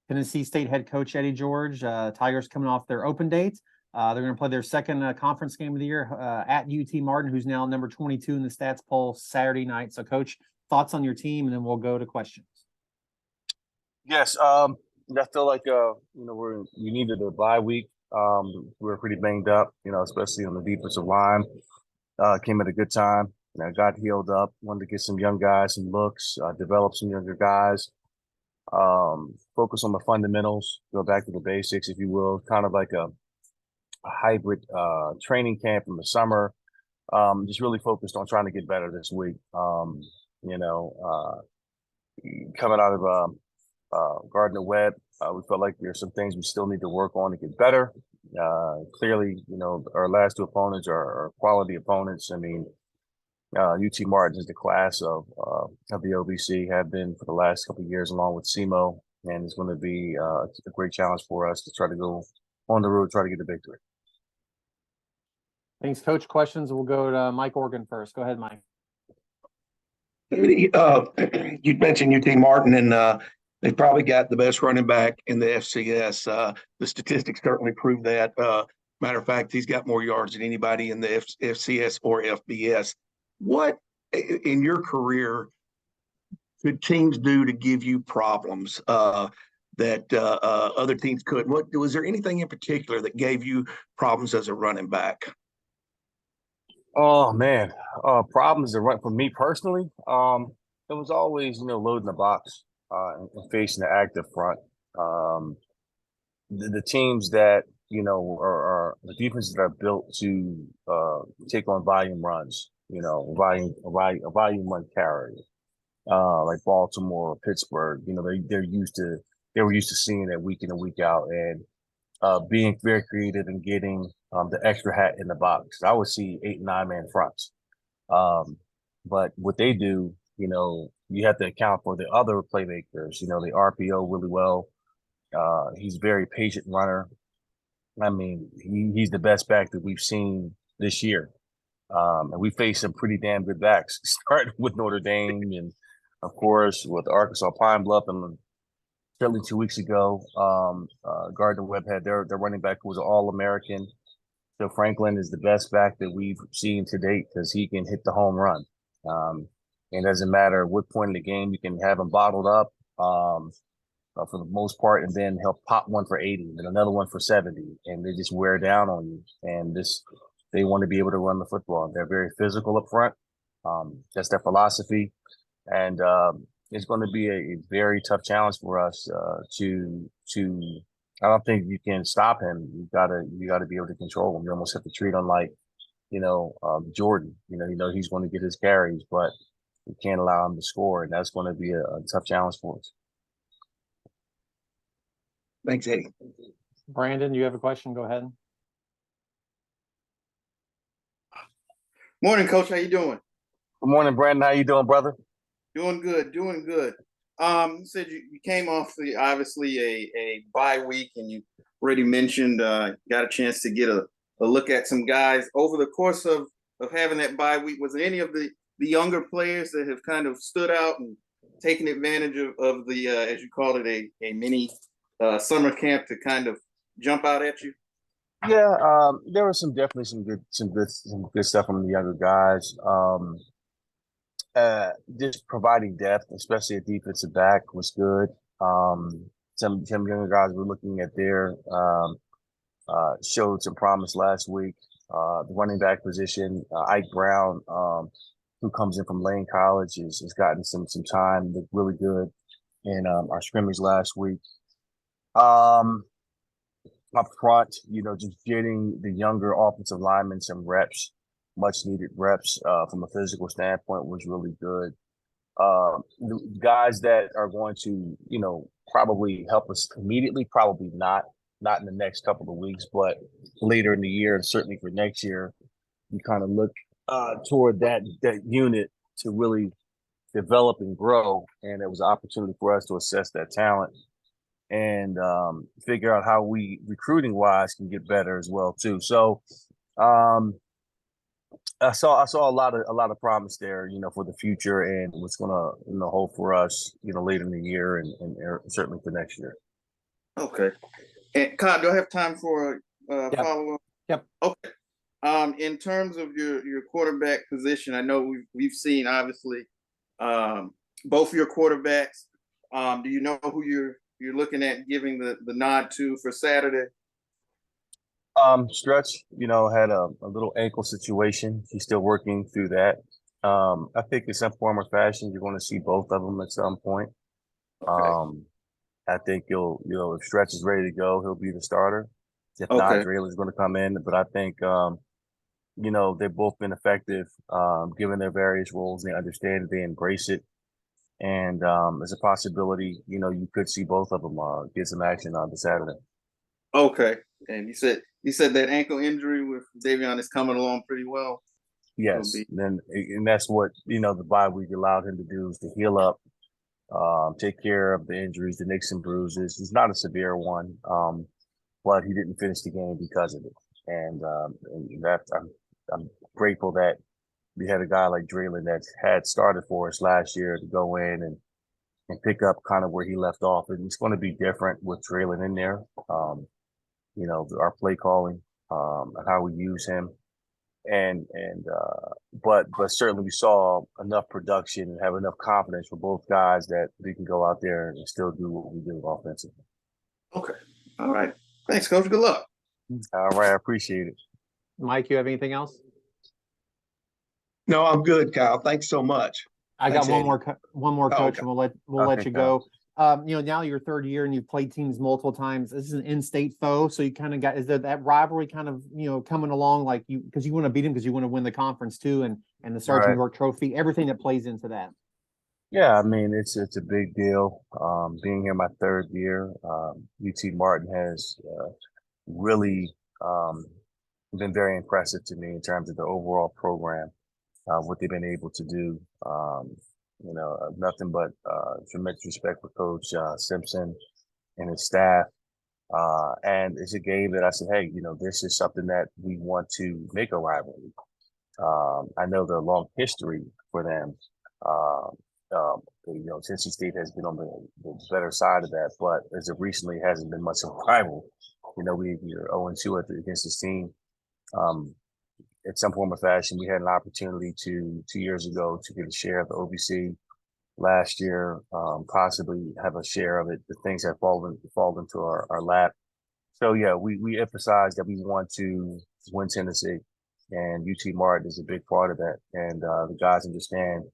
Tennessee State head coach Eddie George. Tigers coming off their open date. They're going to play their second conference game of the year at UT Martin, who's now number 22 in the stats poll, Saturday night. So, Coach, thoughts on your team, and then we'll go to questions. Yes, I feel like we needed a bye week. We were pretty banged up, especially on the defensive line. Came at a good time. Got healed up. Wanted to get some young guys some looks, develop some younger guys. Focus on the fundamentals. Go back to the basics, if you will. Kind of like a hybrid training camp in the summer. Just really focused on trying to get better this week. Coming out of Gardner Webb, we felt like there's some things we still need to work on to get better. Clearly, our last two opponents are quality opponents. I mean, UT Martin is the class of the OVC, have been for the last couple of years, along with SEMO, and it's going to be a great challenge for us to try to go on the road, try to get the victory. Thanks, Coach. Questions. We'll go to Mike Organ first. Go ahead, Mike. You mentioned UT Martin, and they've probably got the best running back in the FCS. The statistics certainly prove that. Matter of fact, he's got more yards than anybody in the FCS or FBS. What, in your career, could teams do to give you problems that other teams couldn't? Was there anything in particular that gave you problems as a running back? Oh man, problems that run for me personally. It was always loading the box and facing the active front. The teams that are the defenses that are built to take on volume runs. A volume run carry, like Baltimore or Pittsburgh. they were used to seeing that week in and week out, and being very creative and getting the extra hat in the box. I would see 8 and 9 man fronts, but what they do, you have to account for the other playmakers. The RPO really well. He's a very patient runner. I mean, he's the best back that we've seen this year. And we faced some pretty damn good backs, starting with Notre Dame and, of course, with Arkansas Pine Bluff. And certainly 2 weeks ago, Gardner Webb had their running back who was an All-American. So Franklin is the best back that we've seen to date because he can hit the home run. And it doesn't matter what point in the game, you can have him bottled up for the most part, and then he'll pop one for 80 and another one for 70, and they just wear down on you. And they want to be able to run the football. They're very physical up front. That's their philosophy. And it's going to be a very tough challenge for us to I don't think you can stop him. You gotta be able to control him. You almost have to treat him like, Jordan. He's going to get his carries, but you can't allow him to score, and that's going to be a tough challenge for us. Thanks, Eddie. Brandon, you have a question? Go ahead. Morning, Coach. How you doing? Good morning, Brandon. How you doing, brother? Doing good. You said you came off obviously a bye week, and you already mentioned got a chance to get a look at some guys over the course of having that bye week. Was there any of the younger players that have kind of stood out and taken advantage of the as you called it, a mini summer camp to kind of jump out at you? Yeah, there was definitely some good stuff from the younger guys. Just providing depth, especially at defensive back, was good. Some younger guys were looking at showed some promise last week. The running back position, Ike Brown, who comes in from Lane College, has gotten some time. Looked really good in our scrimmage last week. Up front, just getting the younger offensive linemen some reps, much needed reps from a physical standpoint was really good. The guys that are going to, probably help us immediately, probably not in the next couple of weeks, but later in the year and certainly for next year, you kind of look toward that unit to really develop and grow. And it was an opportunity for us to assess that talent and figure out how we recruiting wise can get better as well too. So I saw a lot of promise there, for the future and what's gonna hold for us, later in the year and certainly for next year. Okay. And Kyle, do I have time for a Yep. follow-up? Yep. Okay. In terms of your quarterback position, I know we've seen obviously both your quarterbacks. Do you know who you're looking at giving the nod to for Saturday? Stretch, had a little ankle situation. He's still working through that. I think in some form or fashion, you're going to see both of them at some point. Okay. I think if Stretch is ready to go, he'll be the starter. If not, Okay. Draylen's going to come in. But I think, they've both been effective, given their various roles. They understand it, they embrace it. And there's a possibility, you could see both of them get some action on the Saturday. Okay. And you said that ankle injury with Davion is coming along pretty well. Yes, and that's what the bye week allowed him to do, is to heal up, take care of the injuries, the nicks and bruises. It's not a severe one, but he didn't finish the game because of it, and that I'm grateful that we had a guy like Draylen that had started for us last year to go in and pick up kind of where he left off, and it's going to be different with Draylen in there. Our play calling, and how we use him. But certainly we saw enough production and have enough confidence for both guys that we can go out there and still do what we do offensively. Okay. All right. Thanks, Coach. Good luck. All right, I appreciate it. Mike, you have anything else? No, I'm good, Kyle. Thanks so much. I got Thanks, one Eddie. more Oh, coach, okay. and we'll let Okay, you go. Now your third year and you've played teams multiple times. This is an in-state foe, so you kind of got, is there that rivalry kind of coming along, like because you want to beat him because you want to win the conference too, and the Sergeant Right. York Trophy, everything that plays into that. Yeah, I mean it's a big deal. Being here my third year, UT Martin has really been very impressive to me in terms of the overall program, what they've been able to do. Nothing but tremendous respect for Coach Simpson and his staff. And it's a game that I said, hey, this is something that we want to make a rivalry. I know the long history for them. Tennessee State has been on the better side of that, but as of recently, it hasn't been much of a rival. We're 0-2 against this team. At some form or fashion, we had an opportunity 2 years ago to get a share of the OVC. Last year, possibly have a share of it. The things have fallen into our lap. So yeah, we emphasize that we want to win Tennessee, and UT Martin is a big part of that. And the guys understand,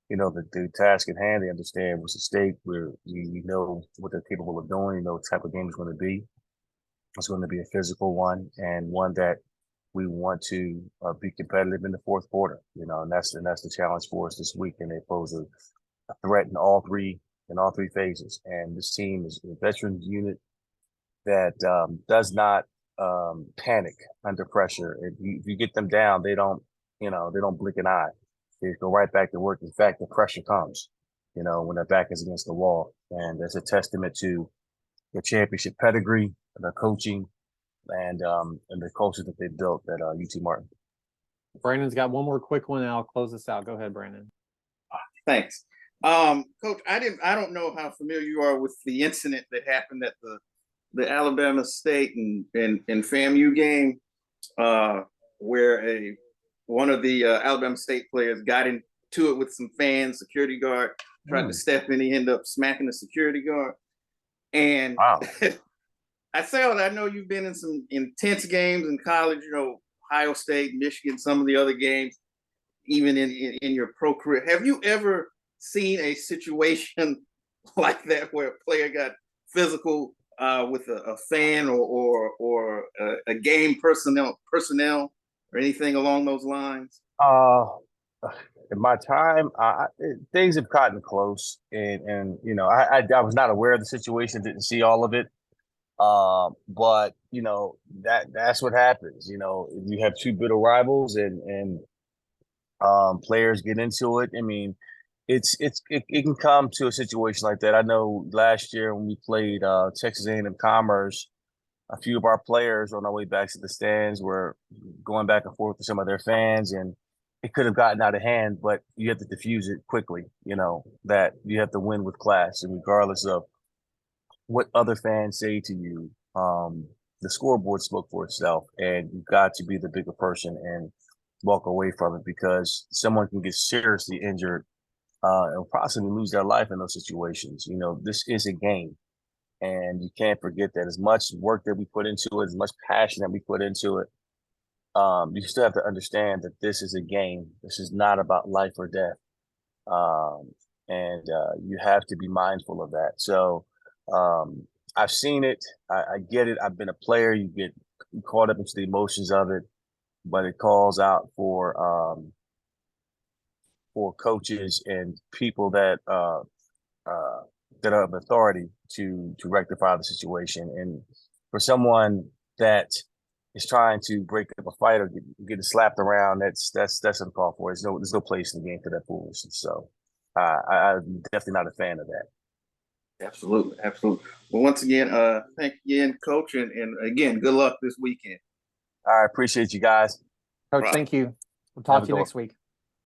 the task at hand. They understand what's at stake. We know what they're capable of doing. You know what type of game it's going to be. It's going to be a physical one, and one that we want to be competitive in the fourth quarter. And that's the challenge for us this week. And they pose a threat in all three phases. And this team is a veteran unit that does not panic under pressure. If you get them down, they don't blink an eye. They go right back to work. In fact, the pressure comes, when their back is against the wall. And that's a testament to the championship pedigree, the coaching, and the culture that they built at UT Martin. Brandon's got one more quick one, and I'll close this out. Go ahead, Brandon. Thanks. Coach, I don't know how familiar you are with the incident that happened at the Alabama State and FAMU game, where one of the Alabama State players got into it with some fans. Security guard tried to step in. He ended up smacking the security guard. And wow. I say all that. I know you've been in some intense games in college. Ohio State, Michigan, some of the other games, even in your pro career. Have you ever seen a situation like that where a player got physical with a fan or a game personnel or anything along those lines? In my time, things have gotten close, and I was not aware of the situation, didn't see all of it. But that's what happens. You have two bitter rivals, and players get into it. I mean, it can come to a situation like that. I know last year when we played Texas A&M Commerce, a few of our players on our way back to the stands were going back and forth with some of their fans, and it could have gotten out of hand, but you have to diffuse it quickly, that you have to win with class, and regardless of what other fans say to you. The scoreboard spoke for itself, and you've got to be the bigger person and walk away from it, because someone can get seriously injured and possibly lose their life in those situations. You know, this is a game, and you can't forget that. As much work that we put into it, as much passion that we put into it, you still have to understand that this is a game. This is not about life or death. And you have to be mindful of that. So I've seen it. I get it. I've been a player. You get caught up into the emotions of it, but it calls out for coaches and people that that are of authority to rectify the situation. And for someone that is trying to break up a fight or get slapped around, that's uncalled for. There's no place in the game for that foolishness. So I'm definitely not a fan of that. Absolutely, absolutely. Well, once again, thank you again, Coach, and again, good luck this weekend. I appreciate you guys. Coach, Right. thank you. We'll Have talk a to you good next week.